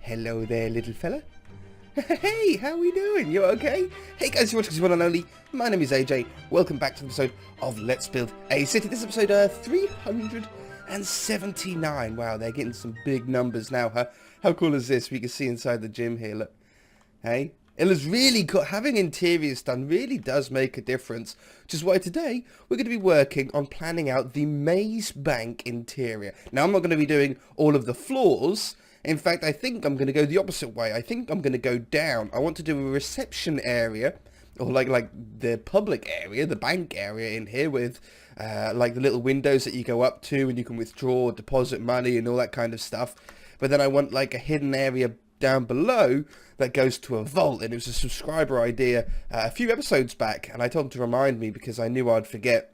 Hello there, little fella. Hey, how we doing? You okay? Hey guys, you're watching this one and only. My name is AJ. Welcome back to the episode of Let's Build a City. This is episode 379. Wow, they're getting some big numbers now, huh? How cool is this? We can see inside the gym here, look. Hey? It was really cool. Having interiors done really does make a difference. Which is why today we're going to be working on planning out the maze bank interior. Now, I'm not going to be doing all of the floors. In fact, I think I'm going to go the opposite way. I think I'm going to go down. I want to do a reception area, or like the public area, the bank area in here with like the little windows that you go up to and you can withdraw, deposit money and all that kind of stuff. But then I want like a hidden area down below that goes to a vault, and it was a subscriber idea a few episodes back, and I told him to remind me because I knew I'd forget.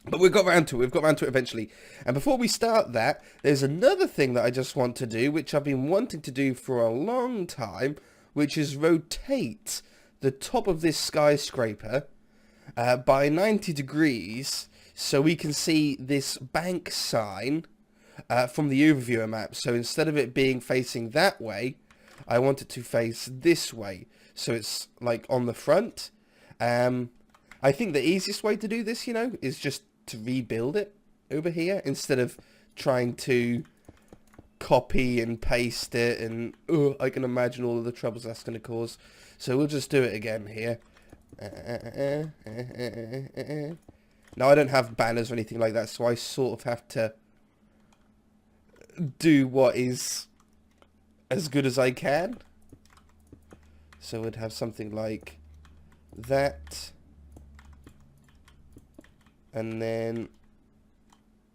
But we've got around to it. We've got around to it eventually. And before we start that, there's another thing that I just want to do, which I've been wanting to do for a long time, which is rotate the top of this skyscraper by 90 degrees so we can see this bank sign from the overviewer map. So instead of it being facing that way, I want it to face this way. So it's like on the front. I think the easiest way to do this, is just to rebuild it over here instead of trying to copy and paste it, and I can imagine all of the troubles that's going to cause. So we'll just do it again here. Now I don't have banners or anything like that, so I sort of have to do what is as good as I can. So we'd have something like that. And then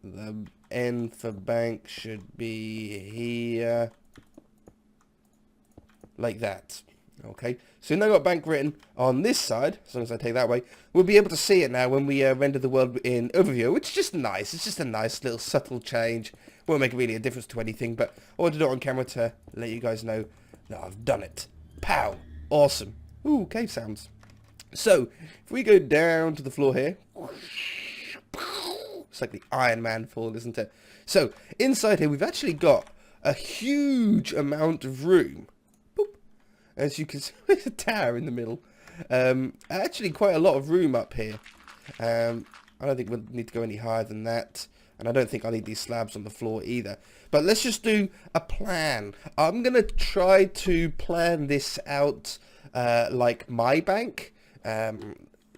the N for bank should be here, like that. Okay, so now I've got bank written on this side, as long as I take that way. We'll be able to see it now when we render the world in overview, which is just nice. It's just a nice little subtle change. Won't make really a difference to anything, but I want to do it on camera to let you guys know that I've done it. Pow! Awesome. Ooh, cave sounds. So, if we go down to the floor here, it's like the Iron Man fall, isn't it? So, inside here, we've actually got a huge amount of room. Boop. As you can see, there's a tower in the middle. Actually, quite a lot of room up here. I don't think we'll need to go any higher than that. And I don't think I need these slabs on the floor either. But let's just do a plan. I'm going to try to plan this out like my bank.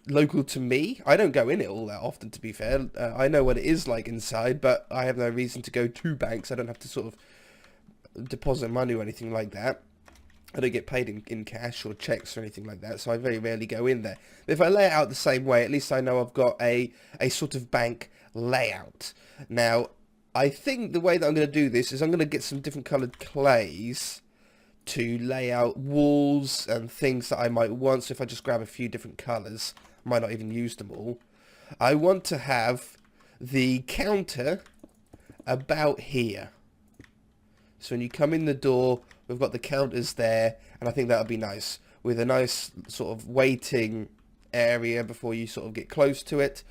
Local to me. I don't go in it all that often, to be fair. I know what it is like inside, but I have no reason to go to banks. I don't have to sort of deposit money or anything like that. I don't get paid in cash or checks or anything like that, so I very rarely go in there. But if I lay it out the same way, at least I know I've got a sort of bank layout. Now, I think the way that I'm going to do this is I'm going to get some different coloured clays to lay out walls and things that I might want. So if I just grab a few different colours, I might not even use them all. I want to have the counter about here. So when you come in the door, we've got the counters there, and I think that would be nice, with a nice sort of waiting area before you sort of get close to it.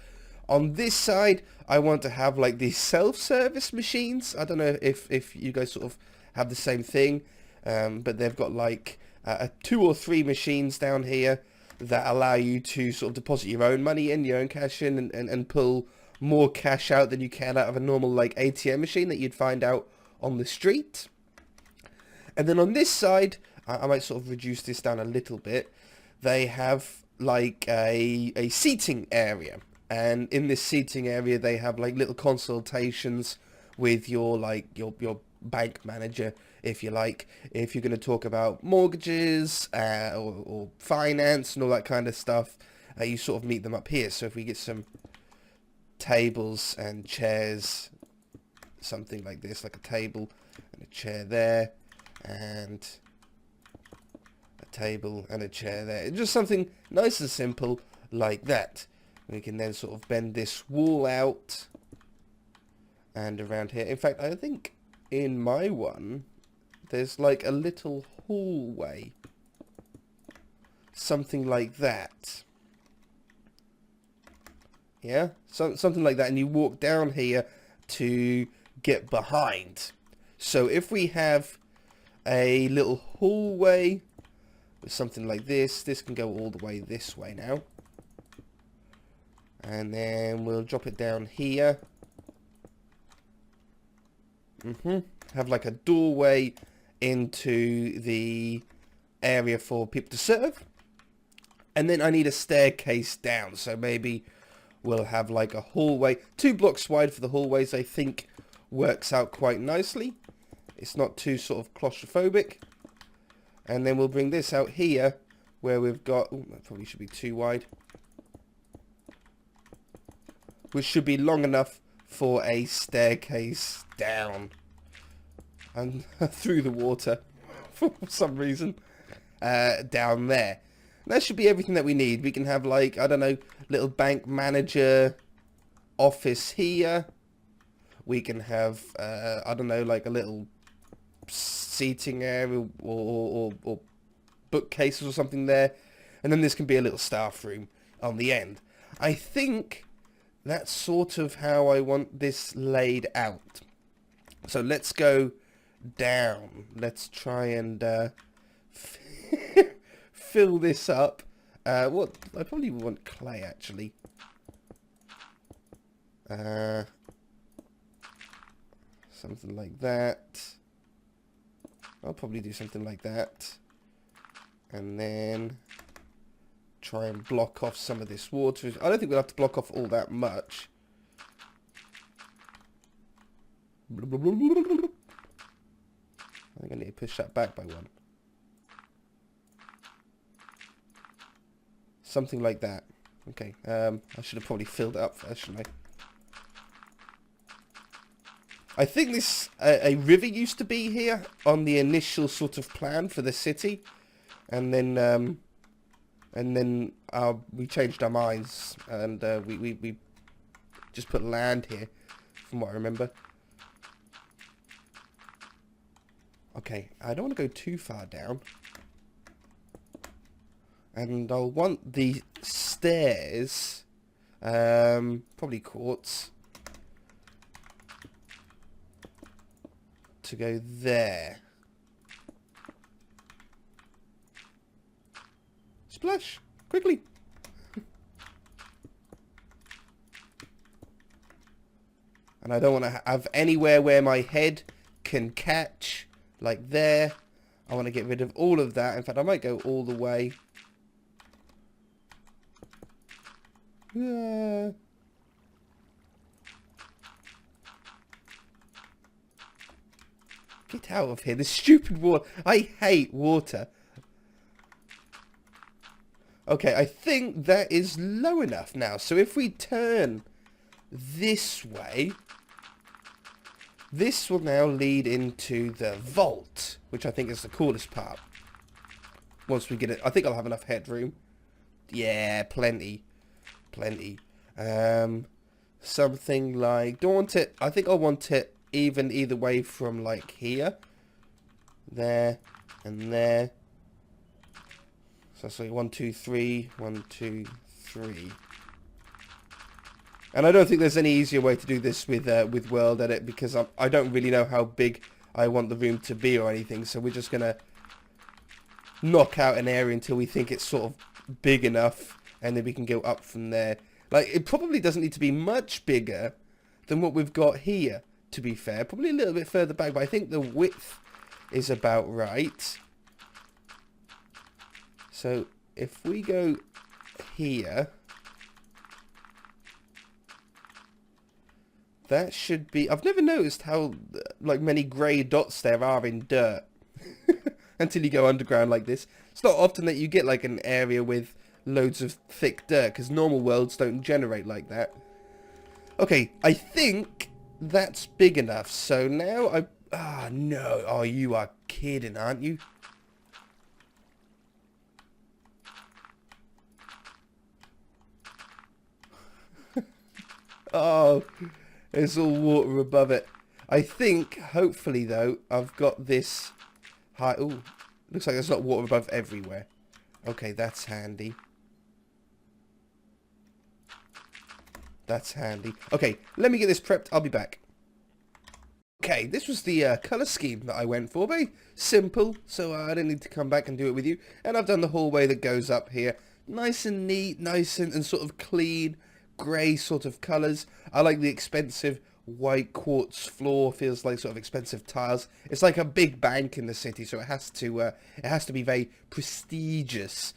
On this side, I want to have like these self-service machines. I don't know if you guys sort of have the same thing, but they've got like 2 or 3 machines down here that allow you to sort of deposit your own money in, your own cash in, and pull more cash out than you can out of a normal like ATM machine that you'd find out on the street. And then on this side, I might sort of reduce this down a little bit. They have like a seating area. And in this seating area, they have like little consultations with your bank manager, if you like. If you're going to talk about mortgages or finance and all that kind of stuff, you sort of meet them up here. So if we get some tables and chairs, something like this, like a table and a chair there, and a table and a chair there. Just something nice and simple like that. We can then sort of bend this wall out and around here. In fact, I think in my one, there's like a little hallway. Something like that. Yeah? Something like that. And you walk down here to get behind. So if we have a little hallway with something like this. This can go all the way this way now. And then we'll drop it down here. Have like a doorway into the area for people to serve. And then I need a staircase down. So maybe we'll have like a hallway. 2 blocks wide for the hallways, I think works out quite nicely. It's not too sort of claustrophobic. And then we'll bring this out here where we've got... Ooh, that probably should be too wide. Which should be long enough for a staircase down. And through the water. For some reason. Down there. And that should be everything that we need. We can have like, I don't know, little bank manager office here. We can have, I don't know, like a little seating area or bookcases or something there. And then this can be a little staff room on the end. I think that's sort of how I want this laid out. So let's go down. Let's try and fill this up. What I probably want clay actually. Something like that. I'll probably do something like that. And then try and block off some of this water. I don't think we'll have to block off all that much. I think I need to push that back by 1. Something like that. Okay, I should have probably filled it up first, shouldn't I? I think this a river used to be here on the initial sort of plan for the city, and then we changed our minds and we just put land here, from what I remember. Okay, I don't want to go too far down. And I'll want the stairs, probably quartz, to go there. Splash! Quickly! And I don't want to have anywhere where my head can catch, like there. I want to get rid of all of that. In fact, I might go all the way. Yeah. Get out of here. This stupid water. I hate water. Okay, I think that is low enough now. So if we turn this way, this will now lead into the vault, which I think is the coolest part. Once we get it, I think I'll have enough headroom. Yeah, plenty. Plenty. Something like, don't want it, I think I'll want it even either way from like here, there, and there. So that's like 1, 2, 3, 1, 2, 3. And I don't think there's any easier way to do this with World Edit, because I don't really know how big I want the room to be or anything. So we're just gonna knock out an area until we think it's sort of big enough, and then we can go up from there. Like, it probably doesn't need to be much bigger than what we've got here, to be fair. Probably a little bit further back, but I think the width is about right. So if we go here, that should be... I've never noticed how like many grey dots there are in dirt until you go underground like this. It's not often that you get like an area with loads of thick dirt, because normal worlds don't generate like that. Okay, I think that's big enough. So now I... Ah, no. Oh, you are kidding, aren't you? Oh, there's all water above it. I think, hopefully, though, I've got this high... Ooh, looks like there's not water above everywhere. Okay, that's handy. That's handy. Okay, let me get this prepped. I'll be back. Okay, this was the colour scheme that I went for. Very simple, so I don't need to come back and do it with you. And I've done the hallway that goes up here. Nice and neat, nice and sort of clean, grey sort of colours. I like the expensive white quartz floor. Feels like sort of expensive tiles. It's like a big bank in the city, so it has to be very prestigious.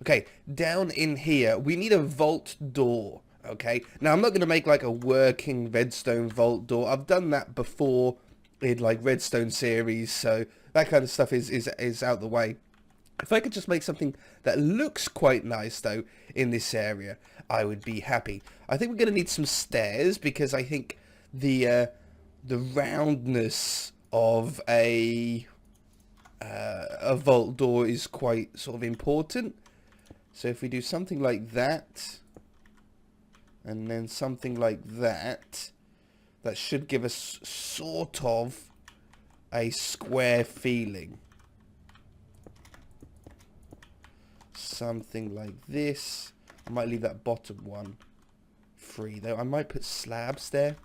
Okay, down in here, we need a vault door. Okay, now I'm not going to make like a working redstone vault door. I've done that before in like redstone series, so that kind of stuff is out the way. If I could just make something that looks quite nice though in this area, I would be happy. I think we're going to need some stairs because I think the roundness of a vault door is quite sort of important. So if we do something like that, and then something like that, that should give us sort of a square feeling. Something like this. I might leave that bottom one free though. I might put slabs there.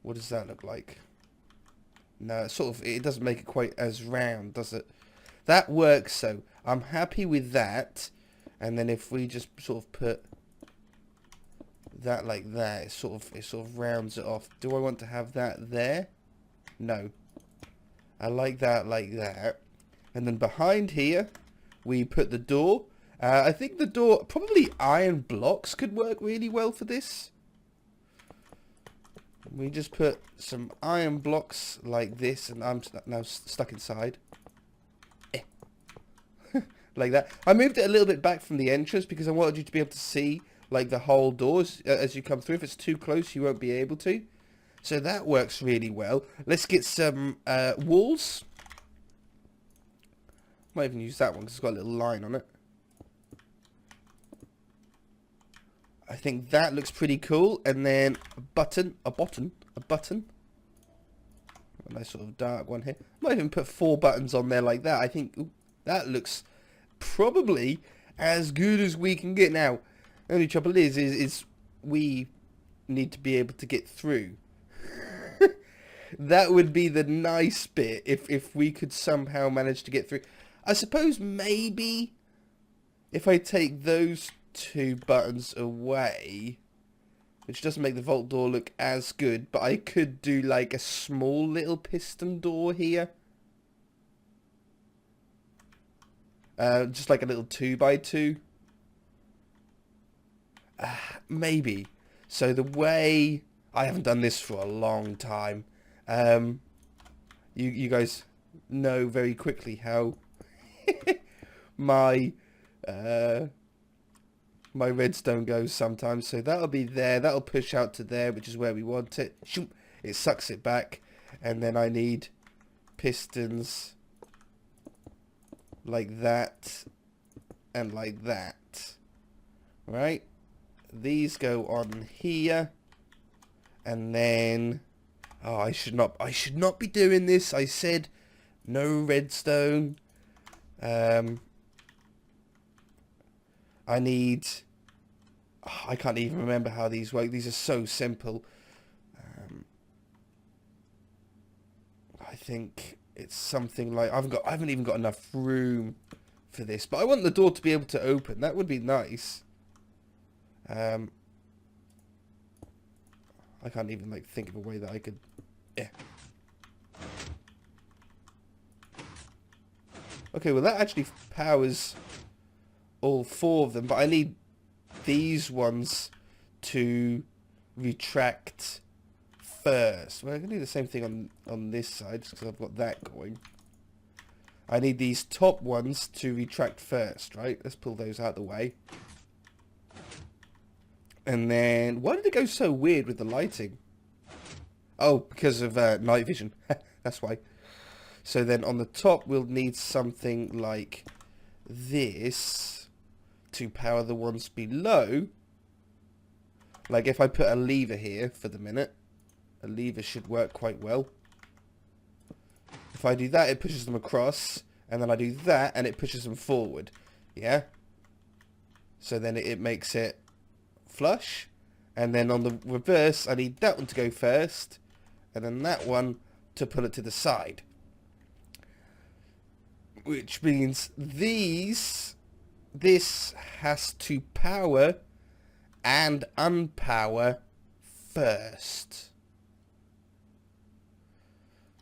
What does that look like? No, it doesn't make it quite as round, does it? That works, so I'm happy with that. And then if we just sort of put that like that, it sort of rounds it off. Do I want to have that there? No. I like that like that. And then behind here, we put the door. I think the door, probably iron blocks could work really well for this. We just put some iron blocks like this, and I'm now stuck inside. Like that. I moved it a little bit back from the entrance because I wanted you to be able to see like the whole doors as you come through. If it's too close, you won't be able to. So that works really well. Let's get some walls. Might even use that one because it's got a little line on it. I think that looks pretty cool. And then a button. A nice sort of dark one here. Might even put 4 buttons on there like that. I think that looks probably as good as we can get. Now, the only trouble is we need to be able to get through. That would be the nice bit if we could somehow manage to get through. I suppose maybe if I take those 2 buttons away, which doesn't make the vault door look as good, but I could do like a small little piston door here. Just like a little 2x2. Maybe. So the way... I haven't done this for a long time. You guys know very quickly how my redstone goes sometimes. So that'll be there. That'll push out to there, which is where we want it. Shoop, it sucks it back. And then I need pistons like that and like that. Right? These go on here. And then I should not be doing this. I said no redstone. I need... I can't even remember how these work. These are so simple. I think it's something like... I haven't even got enough room for this. But I want the door to be able to open. That would be nice. I can't even like think of a way that I could... Yeah. Okay, well that actually powers all 4 of them, but I need these ones to retract first. Well, I can do the same thing on this side, just because I've got that going. I need these top ones to retract first, right? Let's pull those out of the way. And then, why did it go so weird with the lighting? Oh, because of night vision. That's why. So then on the top, we'll need something like this to power the ones below. Like if I put a lever here for the minute, a lever should work quite well. If I do that, it pushes them across. And then I do that, and it pushes them forward. Yeah? So then it makes it flush, And then on the reverse, I need that one to go first. And then that one to pull it to the side. Which means this has to power and unpower first.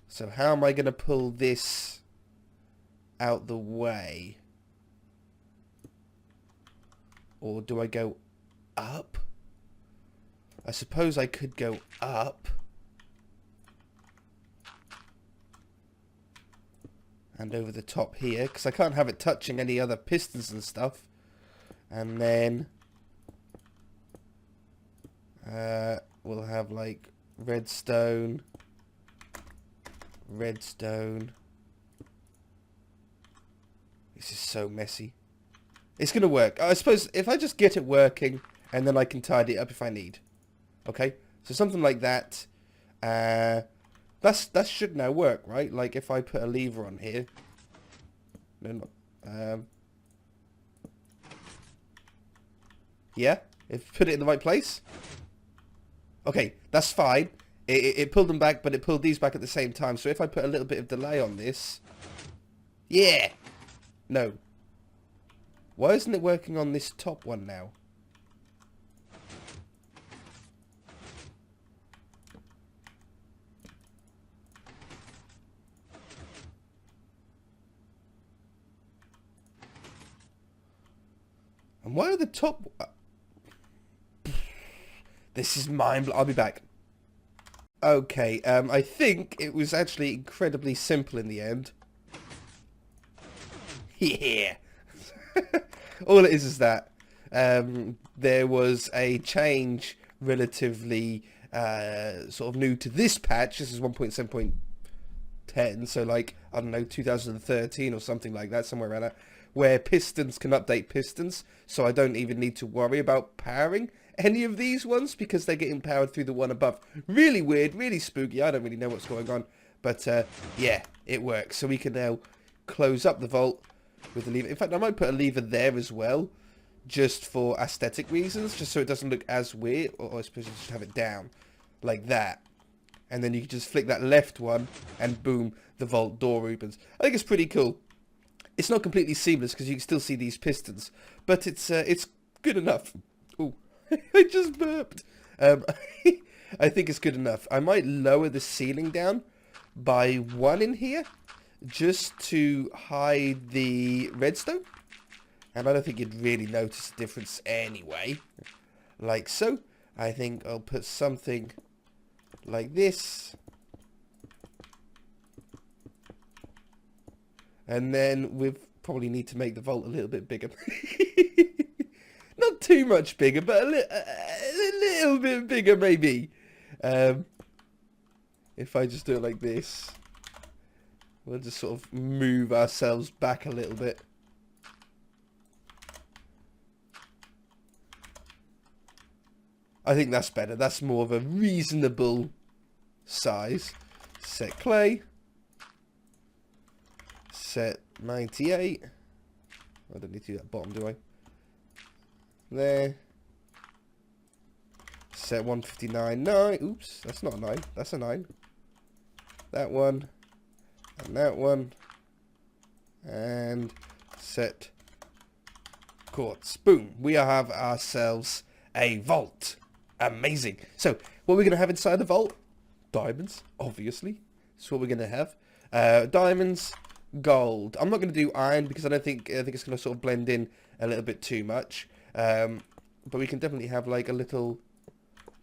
So how am I going to pull this out the way? Or do I go up? I suppose I could go up. And over the top here, because I can't have it touching any other pistons and stuff. And then we'll have like redstone. This is so messy. It's going to work. I suppose if I just get it working, and then I can tidy it up if I need. Okay? So something like that. That should now work, right? Like if I put a lever on here. No, no. Yeah? If put it in the right place? Okay, that's fine. It pulled them back, but it pulled these back at the same time. So if I put a little bit of delay on this... Yeah! No. Why isn't it working on this top one now? And why are the top... This is mind-blowing. I'll be back. Okay, I think it was actually incredibly simple in the end. Yeah. All it is that there was a change relatively sort of new to this patch. This is 1.7.10, so like, I don't know, 2013 or something like that, somewhere around that, where pistons can update pistons, so I don't even need to worry about powering any of these ones because they're getting powered through the one above. Really weird, really spooky. I don't really know what's going on, but yeah, it works. So we can now close up the vault with the lever. In fact, I might put a lever there as well, just for aesthetic reasons, just so it doesn't look as weird. Or I suppose you should have it down like that, and then you can just flick that left one, and boom, the vault door opens. I think it's pretty cool. It's not completely seamless because you can still see these pistons, but it's good enough. Ooh, I just burped. I think it's good enough. I might lower the ceiling down by 1 in here, just to hide the redstone. And I don't think you'd really notice a difference anyway. Like so. I think I'll put something like this. And then we probably need to make the vault a little bit bigger. Not too much bigger, but a little bit bigger maybe. If I just do it like this, we'll just sort of move ourselves back a little bit. I think that's better. That's more of a reasonable size. Set clay. Set 98. I don't need to do that bottom, do I? There. Set 159. 9. Oops, that's not a 9. That's a 9. That one. And that one. And set quartz. Boom. We have ourselves a vault. Amazing. So, what we're going to have inside the vault? Diamonds, obviously. That's what we're going to have. Diamonds, gold. I'm not going to do iron because I think it's going to sort of blend in a little bit too much. But we can definitely have like a little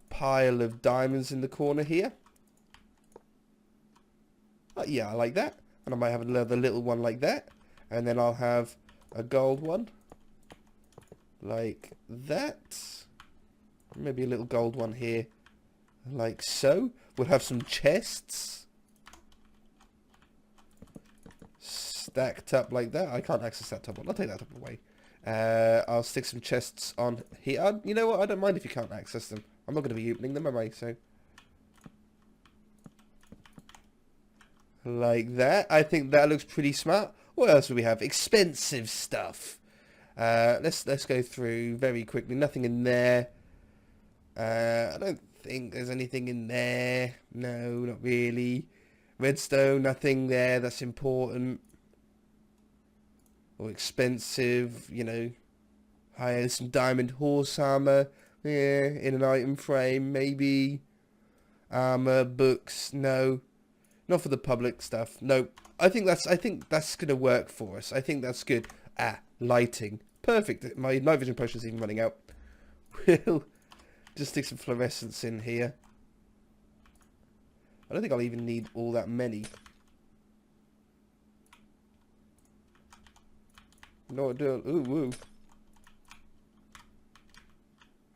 pile of diamonds in the corner here. Yeah, I like that. And I might have another little one like that. And then I'll have a gold one. Like that. Maybe a little gold one here. Like so. We'll have some chests. Stacked up like that. I can't access that top one. I'll take that top away. I'll stick some chests on here. You know what? I don't mind if you can't access them. I'm not going to be opening them, am I? So, like that. I think that looks pretty smart. What else do we have? Expensive stuff. Let's go through very quickly. Nothing in there. I don't think there's anything in there. No, not really. Redstone, nothing there that's important. Or expensive, you know. Hire some diamond horse armor. Yeah, in an item frame, maybe. Armor, books, no. Not for the public stuff. No. I think that's gonna work for us. I think that's good. Lighting. Perfect. My night vision potion's even running out. We'll just stick some fluorescence in here. I don't think I'll even need all that many. No, ooh.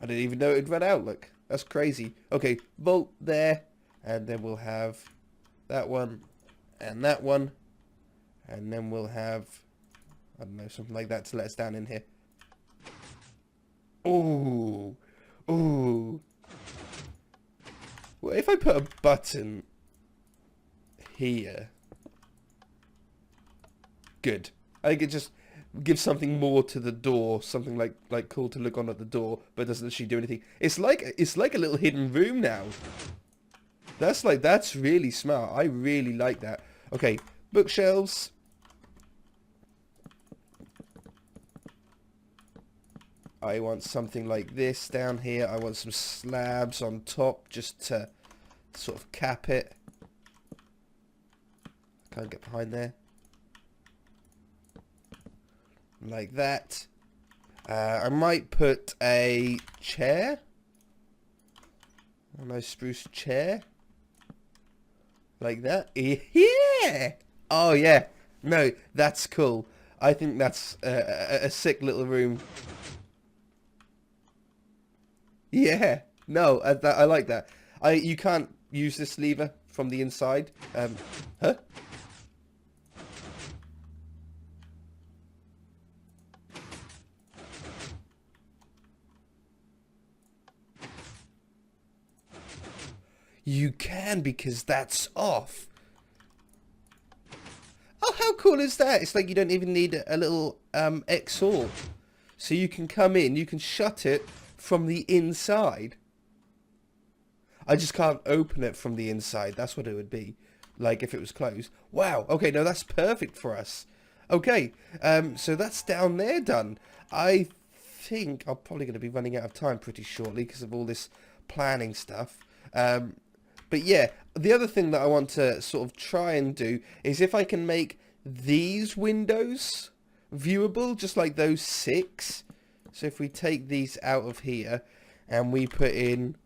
I didn't even know it'd run out. Look, that's crazy. Okay, vault there, and then we'll have that one, and that one, and then we'll have, I don't know, something like that to let us down in here. Ooh. Well, if I put a button here, good. I think it just gives something more to the door, something like cool to look on at the door, but doesn't actually do anything. It's like a little hidden room now. That's really smart. I really like that. Okay, bookshelves. I want something like this down here. I want some slabs on top just to sort of cap it. Can't get behind there. Like that. I might put a chair. A nice spruce chair. Like that. Yeah! Oh, yeah. No, that's cool. I think that's a sick little room. Yeah. No, I like that. You can't use this lever from the inside. Huh? You can, because that's off. Oh, how cool is that? It's like you don't even need a little XOR. So you can come in, you can shut it from the inside. I just can't open it from the inside. That's what it would be, like if it was closed. Wow. Okay, no, that's perfect for us. Okay, so that's down there done. I think I'm probably going to be running out of time pretty shortly because of all this planning stuff. But yeah, the other thing that I want to sort of try and do is if I can make these windows viewable, just like those 6. So if we take these out of here and we put in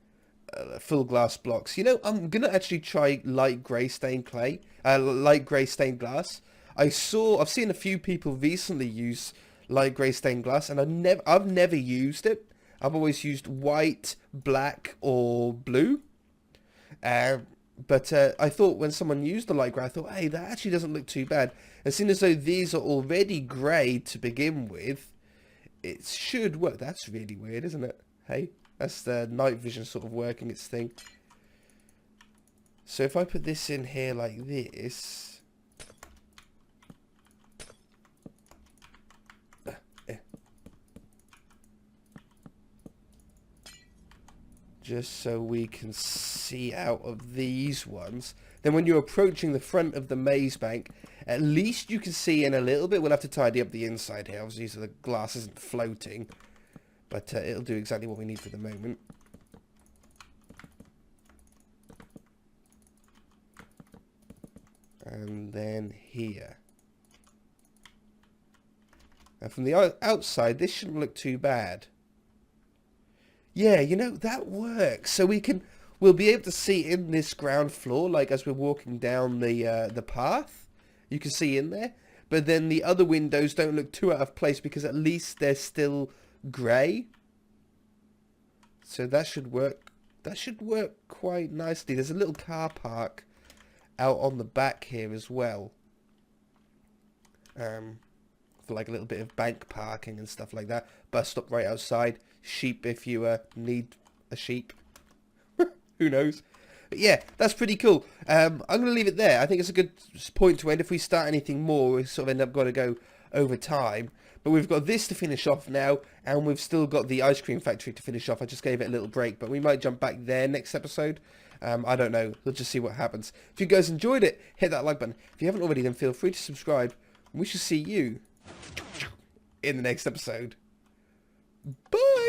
full glass blocks, you know, I'm going to actually try light grey stained clay, light grey stained glass. I've seen a few people recently use light grey stained glass, and I've never used it. I've always used white, black or blue. But I thought when someone used the light grey, I thought, hey, that actually doesn't look too bad. As soon as though these are already grey to begin with, it should work. That's really weird, isn't it? Hey, that's the night vision sort of working its thing. So if I put this in here like this, just so we can see out of these ones. Then when you're approaching the front of the maze bank, at least you can see in a little bit. We'll have to tidy up the inside here, obviously, so the glass isn't floating. But it'll do exactly what we need for the moment. And then here. Now from the outside, this shouldn't look too bad. Yeah, you know, that works. So we'll be able to see in this ground floor, like as we're walking down the path, you can see in there. But then the other windows don't look too out of place because at least they're still grey. So that should work. That should work quite nicely. There's a little car park out on the back here as well. For like a little bit of bank parking and stuff like that. Bus stop right outside. Sheep if you need a sheep. Who knows? But yeah, that's pretty cool. I'm going to leave it there. I think it's a good point to end. If we start anything more, we sort of end up going to go over time. But we've got this to finish off now, and we've still got the ice cream factory to finish off. I just gave it a little break, but we might jump back there next episode. I don't know. We'll just see what happens. If you guys enjoyed it, hit that like button. If you haven't already, then feel free to subscribe. We shall see you in the next episode. Bye!